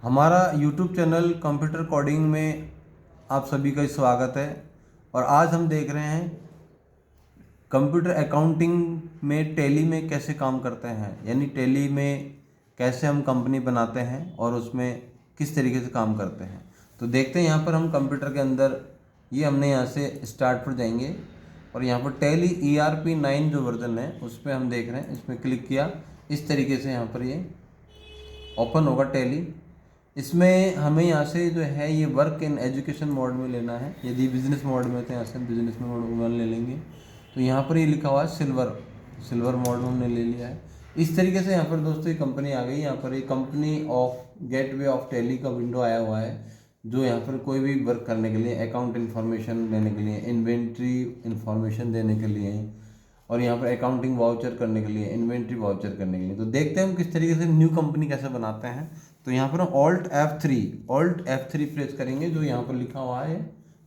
हमारा YouTube channel computer coding में आप सभी का स्वागत है। और आज हम देख रहे हैं कंप्यूटर अकाउंटिंग में टैली में कैसे काम करते हैं, यानी टैली में कैसे हम कंपनी बनाते हैं और उसमें किस तरीके से काम करते हैं। तो देखते हैं यहाँ पर हम कंप्यूटर के अंदर ये हमने यहाँ से स्टार्ट पर जाएंगे और यहाँ पर टैली ERP 9 जो वर्जन है उस पर हम देख रहे हैं। इसमें क्लिक किया, इस तरीके से यहाँ पर ये ओपन होगा टैली। इसमें हमें यहाँ से जो है ये वर्क इन एजुकेशन मोड में लेना है। यदि बिजनेस मोड में तो यहाँ से बिजनेस मोड में ले लेंगे। तो यहाँ पर ये लिखा हुआ है सिल्वर मोड में हमने ले लिया है। इस तरीके से यहाँ पर दोस्तों ये कंपनी आ गई। यहाँ पर ये company of gateway of tally का विंडो आया हुआ है, जो यहाँ पर कोई भी वर्क करने के लिए, अकाउंट इन्फॉर्मेशन देने के लिए, इन्वेंट्री इन्फॉर्मेशन देने के लिए, और यहाँ पर अकाउंटिंग वाउचर करने के लिए, इन्वेंट्री वाउचर करने के लिए। तो देखते हैं हम किस तरीके से न्यू कंपनी कैसे बनाते हैं। तो यहाँ पर हम Alt F3 प्रेस करेंगे, जो यहाँ पर लिखा हुआ है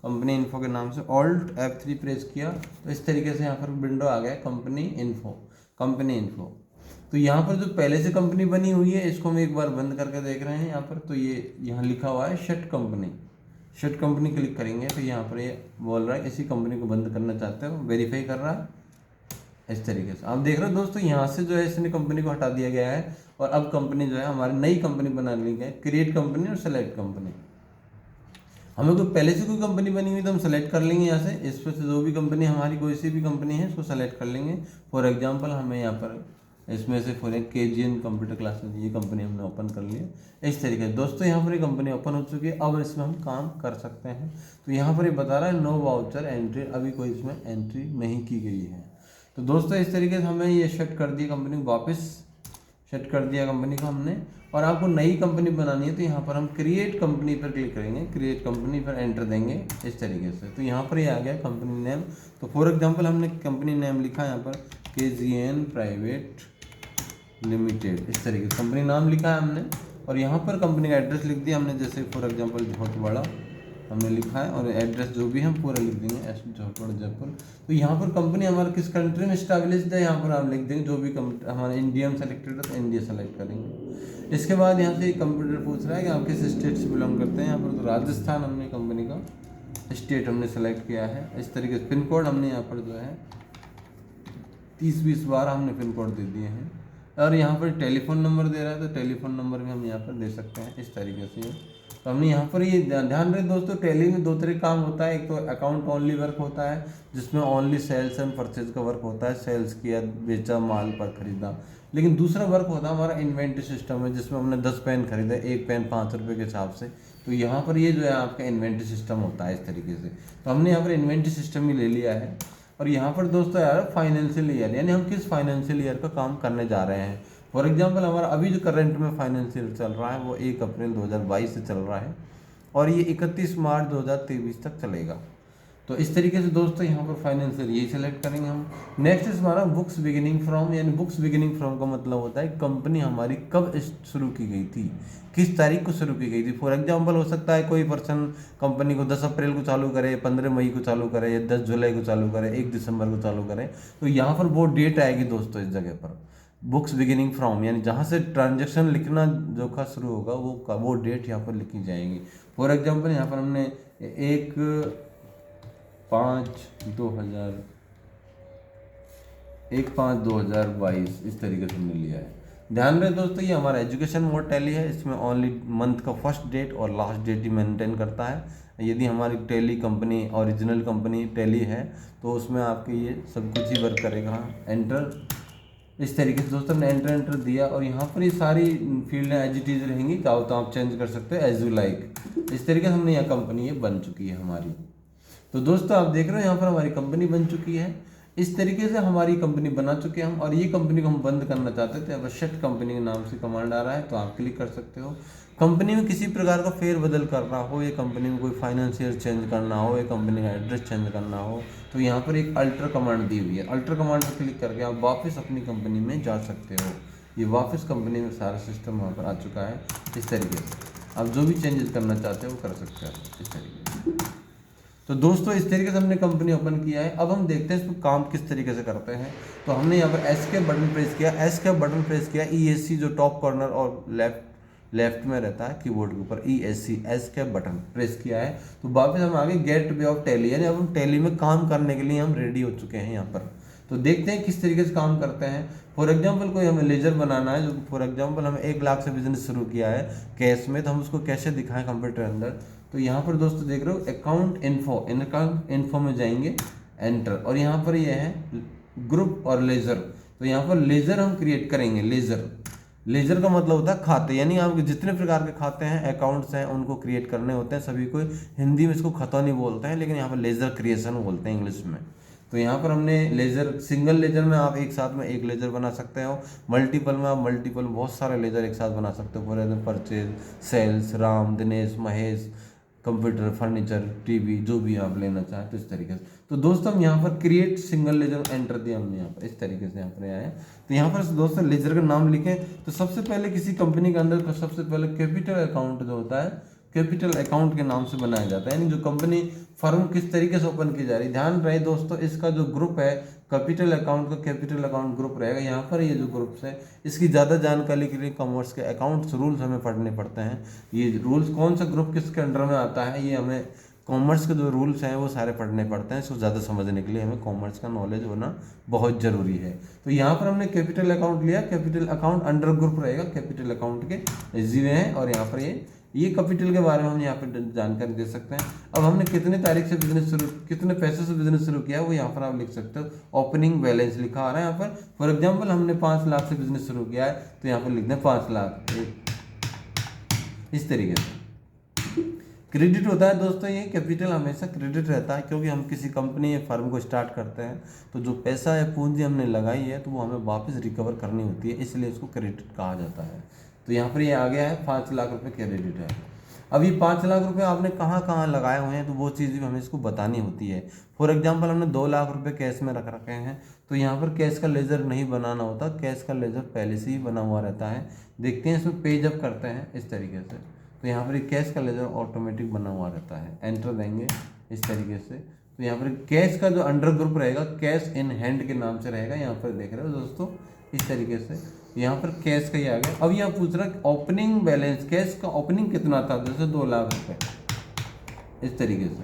कंपनी इन्फो के नाम से। Alt F3 प्रेस किया तो इस तरीके से यहाँ पर विंडो आ गया कंपनी इन्फो। तो यहाँ पर जो पहले से कंपनी बनी हुई है इसको हम एक बार बंद करके देख रहे हैं यहाँ पर। तो ये यहाँ लिखा हुआ है शट कंपनी क्लिक करेंगे तो यहाँ पर ये बोल रहा है इसी कंपनी को बंद करना चाहते हो, वेरीफाई कर रहा है। इस तरीके से आप देख रहे हो दोस्तों, यहाँ से जो है इसने कंपनी को हटा दिया गया है और अब कंपनी जो है हमारी नई कंपनी बना ली गई, क्रिएट कंपनी और सेलेक्ट कंपनी। हमें कोई पहले से कोई कंपनी बनी हुई तो हम सेलेक्ट कर लेंगे यहाँ से। इस पर से जो भी कंपनी हमारी कोई सी भी कंपनी है इसको सेलेक्ट कर लेंगे। फॉर एग्जांपल हमें यहाँ पर इसमें से KGN कंप्यूटर क्लासेस, ये कंपनी हमने ओपन कर लिया। इस तरीके से दोस्तों यहाँ पर ये कंपनी ओपन हो चुकी है। अब इसमें हम काम कर सकते हैं। तो यहाँ पर ये बता रहा है नो वाउचर एंट्री, अभी कोई इसमें एंट्री नहीं की गई है। तो दोस्तों इस तरीके से हमें ये शट कर दिया कंपनी को, वापस शट कर दिया कंपनी को हमने। और आपको नई कंपनी बनानी है तो यहाँ पर हम क्रिएट कंपनी पर क्लिक करेंगे, क्रिएट कंपनी पर एंटर देंगे इस तरीके से। तो यहाँ पर ये आ गया कंपनी नेम। तो फॉर एग्जांपल हमने कंपनी नेम लिखा यहाँ पर KGN प्राइवेट लिमिटेड, इस तरीके से कंपनी नाम लिखा है हमने। और यहाँ पर कंपनी का एड्रेस लिख दिया हमने, जैसे फॉर एग्जाम्पल बहुत बड़ा हमने लिखा है, और एड्रेस जो भी हम पूरा लिख देंगे जयपुर। तो यहाँ पर कंपनी हमारा किस कंट्री में स्टैब्लिश्ड है यहाँ पर आप लिख देंगे। जो भी हमारा इंडिया में सेलेक्टेड है तो इंडिया सेलेक्ट करेंगे। इसके बाद यहाँ से कंप्यूटर पूछ रहा है कि आप किस स्टेट से बिलोंग करते हैं। यहाँ पर तो राजस्थान हमने कंपनी का स्टेट हमने सेलेक्ट किया है। इस तरीके से पिन कोड हमने यहाँ पर जो है 30-20 बार हमने पिन कोड दे दिए हैं। और यहाँ पर टेलीफोन नंबर दे रहा है तो टेलीफोन नंबर भी हम यहाँ पर दे सकते हैं इस तरीके से। तो हमने यहाँ पर ये ध्यान रहे दोस्तों, टैली में दो तरह काम होता है। एक तो अकाउंट ओनली वर्क होता है जिसमें ओनली सेल्स एंड परचेज का वर्क होता है, सेल्स किया, बेचा, माल पर खरीदा। लेकिन दूसरा वर्क होता है हमारा इन्वेंट्री सिस्टम है, जिसमें हमने 10 पेन खरीदे, एक पेन 5 रुपये के हिसाब से। तो यहाँ पर ये जो है आपका इन्वेंट्री सिस्टम होता है इस तरीके से। तो हमने यहाँ पर इन्वेंट्री सिस्टम ही ले लिया है। और यहाँ पर दोस्तों यार फाइनेंशियल ईयर, यानी हम किस फाइनेंशियल ईयर का काम करने जा रहे हैं। फॉर एग्जांपल हमारा अभी जो करंट में फाइनेंशियल चल रहा है वो 1 अप्रैल 2022 से चल रहा है और ये 31 मार्च 2023 तक चलेगा। तो इस तरीके से दोस्तों यहाँ पर फाइनेंशियल यही सेलेक्ट करेंगे हम। नेक्स्ट हमारा बुक्स बिगिनिंग फ्रॉम, यानी बुक्स बिगिनिंग फ्रॉम का मतलब होता है कंपनी हमारी कब शुरू की गई थी, किस तारीख को शुरू की गई थी। फॉर एग्जांपल हो सकता है कोई पर्सन कंपनी को 10 अप्रैल को चालू करे, 15 मई को चालू करे, या 10 जुलाई को चालू करे, 1 दिसंबर को चालू करे। तो यहाँ पर वो डेट आएगी दोस्तों इस जगह पर, बुक्स बिगिनिंग फ्रॉम, यानी जहाँ से ट्रांजेक्शन लिखना जो का शुरू होगा वो डेट यहाँ पर लिखी जाएगी। फॉर एग्जांपल यहाँ पर हमने 1/5/2022 इस तरीके से हमने लिया है। ध्यान रहे दोस्तों ये हमारा एजुकेशन मोड टैली है, इसमें ओनली मंथ का फर्स्ट डेट और लास्ट डेट ही मेंटेन करता है। यदि हमारी tally company original company tally है तो उसमें आपके ये सब कुछ ही वर्क करेगा। एंटर, इस तरीके से दोस्तों हमने एंटर दिया और यहाँ पर ये सारी फील्डें एज इट इज रहेंगी, चाहो तो आप चेंज कर सकते हो एज यू लाइक। इस तरीके से हमने यहाँ कंपनी ये बन चुकी है हमारी। तो दोस्तों आप देख रहे हो यहाँ पर हमारी कंपनी बन चुकी है। इस तरीके से हमारी कंपनी बना चुके हैं हम, और ये कंपनी को हम बंद करना चाहते थे। अब शट कंपनी के नाम से कमांड आ रहा है तो आप क्लिक कर सकते हो। कंपनी में किसी प्रकार का फेरबदल करना हो, या कंपनी में कोई फाइनेंशियल चेंज करना हो, या कंपनी का एड्रेस चेंज करना हो, तो यहाँ पर एक अल्टर कमांड दी हुई है। अल्टर कमांड पर क्लिक करके आप वापस अपनी कंपनी में जा सकते हो। ये वापस कंपनी में सारा सिस्टम वहाँ पर आ चुका है। इस तरीके से आप जो भी चेंजेस करना चाहते हो वो कर सकते हो इस तरीके से। तो दोस्तों इस तरीके से हमने कंपनी ओपन किया है। अब हम देखते हैं इसमें काम किस तरीके से करते हैं। तो हमने यहाँ पर एस्केप बटन प्रेस किया, ESC जो टॉप कॉर्नर और लेफ्ट लेफ्ट में रहता है कीबोर्ड के ऊपर ESC एस्केप बटन प्रेस किया है तो वापस हम आगे गेट वे ऑफ टैली, यानी अब हम टैली में काम करने के लिए हम रेडी हो चुके हैं यहाँ पर। तो देखते हैं किस तरीके से काम करते हैं। फॉर एग्जांपल कोई हमें लेजर बनाना है, जो फॉर एग्जांपल हमें 1 लाख से बिजनेस शुरू किया है कैश में, तो हम उसको कैसे दिखाएं कंप्यूटर अंदर। तो यहाँ पर दोस्तों देख रहे हो अकाउंट इन्फो में जाएंगे, एंटर, और यहाँ पर ये है ग्रुप और लेजर। तो यहाँ पर लेजर हम क्रिएट करेंगे। लेजर का मतलब होता है खाते, यानी आपके जितने प्रकार के खाते हैं अकाउंट्स हैं उनको क्रिएट करने होते हैं सभी को। हिंदी में इसको खतौनी बोलते हैं, लेकिन यहाँ पर लेजर क्रिएशन बोलते हैं इंग्लिश में। तो यहाँ पर हमने लेजर, सिंगल लेजर में आप एक साथ में एक लेजर बना सकते हो, मल्टीपल में आप मल्टीपल बहुत सारे लेजर एक साथ बना सकते हो। For example purchase, sales, Ram, Dinesh, Mahesh, computer, furniture, TV, जो भी आप लेना चाहें तो इस तरीके से। तो दोस्तों हम यहाँ पर क्रिएट सिंगल लेजर एंटर दिया हमने यहाँ पर, इस तरीके से यहाँ पर आया। तो यहाँ पर दोस्तों लेजर का नाम लिखें तो सबसे पहले किसी कंपनी के अंदर सबसे पहले कैपिटल अकाउंट जो होता है कैपिटल अकाउंट के नाम से बनाया जाता है, यानी जो कंपनी फर्म किस तरीके से ओपन की जा रही है। ध्यान रहे दोस्तों, इसका जो ग्रुप है कैपिटल अकाउंट का कैपिटल अकाउंट ग्रुप रहेगा। यहाँ पर ये जो ग्रुप्स है इसकी ज़्यादा जानकारी के लिए कॉमर्स के अकाउंट्स रूल्स हमें पढ़ने पड़ते हैं। ये रूल्स कौन सा ग्रुप किसके अंडर में आता है, ये हमें कॉमर्स के जो रूल्स हैं वो सारे पढ़ने पड़ते हैं। इसको ज़्यादा समझने के लिए हमें कॉमर्स का नॉलेज होना बहुत ज़रूरी है। तो यहाँ पर हमने कैपिटल अकाउंट लिया, कैपिटल अकाउंट अंडर ग्रुप रहेगा कैपिटल अकाउंट के जीवे हैं, और यहाँ पर ये कैपिटल के बारे में हम यहाँ पर जानकारी दे सकते हैं। अब हमने कितने तारीख से बिजनेस शुरू, कितने पैसे से बिजनेस शुरू किया वो यहाँ पर आप लिख सकते हो। ओपनिंग बैलेंस लिखा आ रहा है यहाँ पर। फॉर एग्जांपल हमने 5 लाख से बिजनेस शुरू किया है तो यहाँ पर लिख दें 5 लाख, इस तरीके से। क्रेडिट होता है दोस्तों, ये कैपिटल हमेशा क्रेडिट रहता है, क्योंकि हम किसी कंपनी या फर्म को स्टार्ट करते हैं तो जो पैसा या पूंजी हमने लगाई है तो वो हमें वापस रिकवर करनी होती है, इसलिए इसको क्रेडिट कहा जाता है। तो यहाँ पर ये आ गया है 5 लाख रुपए क्रेडिट है। अब ये 5 लाख रुपए आपने कहाँ कहाँ लगाए हुए हैं तो वो चीज़ भी हमें इसको बतानी होती है। फॉर एग्जांपल हमने 2 लाख रुपए कैश में रख रखे हैं तो यहाँ पर कैश का लेजर नहीं बनाना होता, कैश का लेजर पहले से ही बना हुआ रहता है। देखते हैं इसमें पेज अप करते हैं इस तरीके से, तो यहाँ पर कैश का लेजर ऑटोमेटिक बना हुआ रहता है। एंटर देंगे इस तरीके से। तो यहाँ पर कैश का जो अंडर ग्रुप रहेगा कैश इन हैंड के नाम से रहेगा। यहाँ पर देख रहे हो दोस्तों इस तरीके से, यहाँ पर कैश का ही आ गया। अब यहाँ पूछ रहा है ओपनिंग बैलेंस, कैश का ओपनिंग कितना था, जैसे 2 लाख रुपए, इस तरीके से।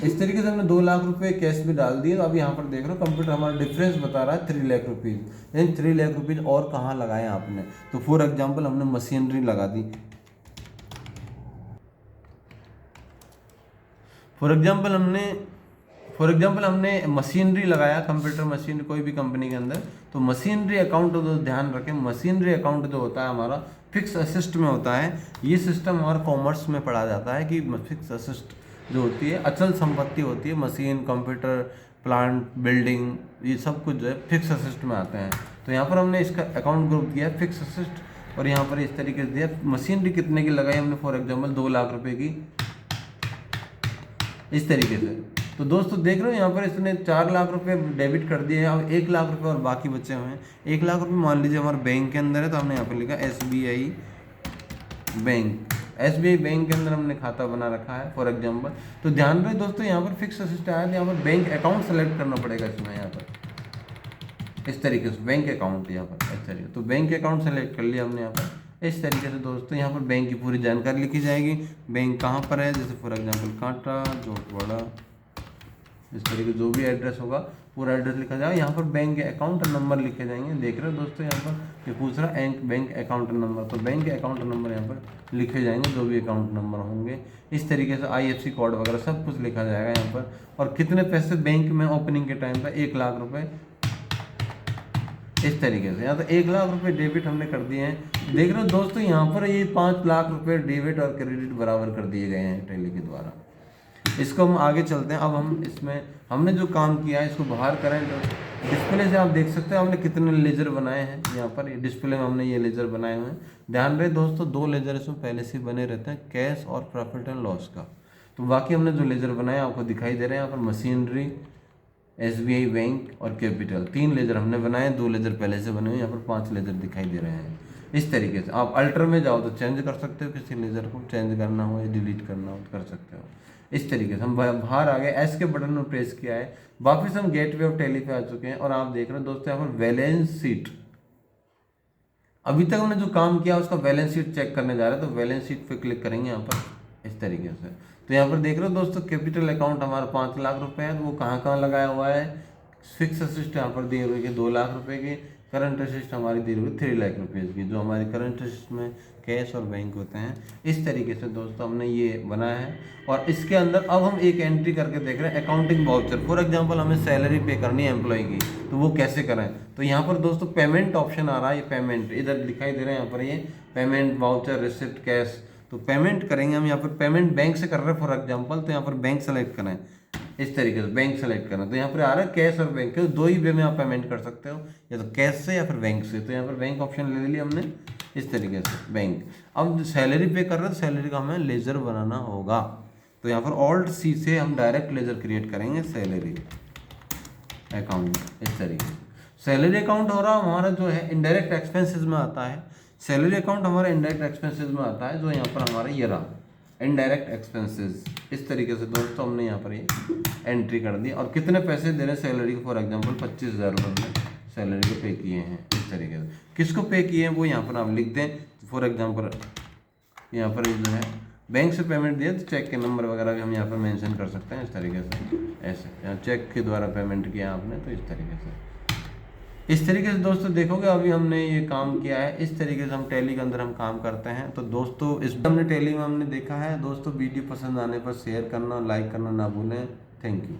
इस तरीके से हमने 2 लाख रुपए कैश में डाल दिए। तो अब यहाँ पर देख रहे हो कंप्यूटर हमारा डिफरेंस बता रहा है 3 लाख रुपीज़, यानी 3 लाख रुपीज़ और कहाँ लगाए आपने। तो फॉर एग्जांपल हमने मशीनरी लगा दी। फॉर एग्जांपल हमने मशीनरी लगाया, कंप्यूटर मशीन कोई भी कंपनी के अंदर। तो मशीनरी अकाउंट तो ध्यान रखें, मशीनरी अकाउंट जो होता है हमारा फिक्स असिस्ट में होता है। ये सिस्टम हमारा कॉमर्स में पढ़ा जाता है कि फिक्स असिस्ट जो होती है अचल संपत्ति होती है, मशीन, कंप्यूटर, प्लांट, बिल्डिंग, ये सब कुछ जो है फिक्स असिस्ट में आते हैं। तो यहाँ पर हमने इसका अकाउंट ग्रुप दिया फिक्स असिस्ट, और यहाँ पर इस तरीके से दिया। मशीनरी कितने की लगाई हमने, फॉर एग्जाम्पल 2 लाख रुपए की, इस तरीके से। तो दोस्तों देख रहे हो यहाँ पर इसने 4 लाख रुपए डेबिट कर दिए हैं। अब 1 लाख रुपए और बाकी बचे हुए हैं। 1 लाख रुपए मान लीजिए हमारे बैंक के अंदर है, तो हमने यहाँ पर लिखा SBI बैंक। SBI बैंक के अंदर हमने खाता बना रखा है फॉर एग्जांपल। तो ध्यान रहे दोस्तों यहाँ पर फिक्स असिस्ट आया, यहाँ पर बैंक अकाउंट सेलेक्ट करना पड़ेगा इसमें, यहाँ पर इस तरीके से बैंक अकाउंट यहाँ पर इस तरीके। तो बैंक अकाउंट सेलेक्ट कर लिया हमने यहाँ पर इस तरीके से। दोस्तों यहाँ पर बैंक की पूरी जानकारी लिखी जाएगी, बैंक कहाँ पर है, जैसे फॉर एग्जाम्पल कांटा, जोटवाड़ा, इस तरीके जो भी एड्रेस होगा पूरा एड्रेस लिखा जाएगा। यहाँ पर बैंक अकाउंट नंबर लिखे जाएंगे। देख रहे हो दोस्तों यहाँ पर ये पूछ रहा है बैंक अकाउंट नंबर, तो बैंक अकाउंट नंबर यहाँ पर लिखे जाएंगे, जो भी अकाउंट नंबर होंगे। इस तरीके से IFSC कोड वगैरह सब कुछ लिखा जाएगा यहाँ पर। और कितने पैसे बैंक में ओपनिंग के टाइम पर 1 लाख रुपये, इस तरीके से। यहाँ तो 1 लाख रुपए डेबिट हमने कर दिए हैं। देख रहे हो दोस्तों यहाँ पर ये 5 लाख रुपए डेबिट और क्रेडिट बराबर कर दिए गए हैं टैली के द्वारा। इसको हम आगे चलते हैं। अब हम इसमें हमने जो काम किया है इसको बाहर करें तो डिस्प्ले से आप देख सकते हैं हमने कितने लेजर बनाए हैं। यहाँ पर डिस्प्ले में हमने ये लेजर बनाए हुए हैं। ध्यान रहे दोस्तों 2 लेजर इसमें पहले से बने रहते हैं, कैश और प्रॉफिट एंड लॉस का। तो बाकी हमने जो लेजर बनाए आपको दिखाई दे रहे हैं यहाँ पर, मशीनरी, SBI बैंक और कैपिटल। 3 लेजर हमने बनाए, 2 लेजर पहले से बने हुए, यहाँ पर 5 लेजर दिखाई दे रहे हैं। इस तरीके से आप अल्टर में जाओ तो चेंज कर सकते हो, किसी लेजर को चेंज करना हो या डिलीट करना हो तो कर सकते हो। इस तरीके से हम बाहर आ गए, एस के बटन में प्रेस किया है, वापस हम गेटवे ऑफ टैली पे आ चुके हैं। और आप देख रहे हैं दोस्तों यहाँ पर बैलेंस शीट अभी तक हमने जो काम किया उसका बैलेंस शीट चेक करने जा रहे हैं, तो बैलेंस शीट पे क्लिक करेंगे यहाँ पर इस तरीके से। तो यहाँ पर देख रहे हो दोस्तों, कैपिटल अकाउंट हमारा 5 लाख रुपए है, तो वो कहाँ कहाँ लगाया हुआ है। फिक्स असिस्ट यहाँ पर दी हुई है 2 लाख रुपए की, करंट असिस्ट हमारी दी हुई 3 लाख रुपए की, जो हमारे करंट असिस्ट में कैश और बैंक होते हैं। इस तरीके से दोस्तों हमने ये बनाया है। और इसके अंदर अब हम एक एंट्री करके देख रहे हैं, अकाउंटिंग वाउचर। फॉर एग्जांपल हमें सैलरी पे करनी है एम्प्लॉय की, तो वो कैसे करें। तो यहाँ पर दोस्तों पेमेंट ऑप्शन आ रहा है, ये पेमेंट इधर दिखाई दे रहा है, यहाँ पर ये पेमेंट वाउचर रिसिप्ट कैश। तो पेमेंट करेंगे हम यहाँ पर, पेमेंट बैंक से कर रहे हैं फॉर एग्जांपल, तो यहाँ पर बैंक सेलेक्ट करें इस तरीके से, बैंक सेलेक्ट करना। तो यहाँ पर आ रहा है कैश और बैंक, दो ही वे में आप पेमेंट कर सकते हो, या तो कैश से या फिर बैंक से। तो यहाँ पर बैंक ऑप्शन ले लिया हमने इस तरीके से, बैंक। अब सैलरी पे कर रहे हैं, तो सैलरी का हमें लेजर बनाना होगा। तो यहाँ पर ऑल्ट सी से हम डायरेक्ट लेजर क्रिएट करेंगे, सैलरी अकाउंट इस तरीके से। सैलरी अकाउंट हो रहा हमारा जो है इनडायरेक्ट एक्सपेंसेस में आता है। सैलरी अकाउंट हमारा इनडायरेक्ट एक्सपेंसेस में आता है, जो यहाँ पर हमारा ये रहा इनडायरेक्ट एक्सपेंसेस। इस तरीके से दोस्तों हमने यहाँ पर ये एंट्री कर दी, और कितने पैसे दे रहे हैं सैलरी को, फॉर एग्जांपल 25,000 रुपये हमने सैलरी को पे किए हैं इस तरीके से। किसको पे किए हैं वो यहाँ पर आप लिख दें। फॉर एग्जांपल यहाँ पर जो है बैंक से पेमेंट दिया, तो चेक के नंबर वगैरह भी हम यहाँ पर मेंशन कर सकते हैं इस तरीके से। ऐसे यहाँ चेक के द्वारा पेमेंट किया आपने, तो इस तरीके से। इस तरीके से दोस्तों देखोगे अभी हमने ये काम किया है, इस तरीके से हम टैली के अंदर हम काम करते हैं। तो दोस्तों इस हमने टैली में हमने देखा है। दोस्तों वीडियो पसंद आने पर शेयर करना, लाइक करना ना भूलें। Thank you.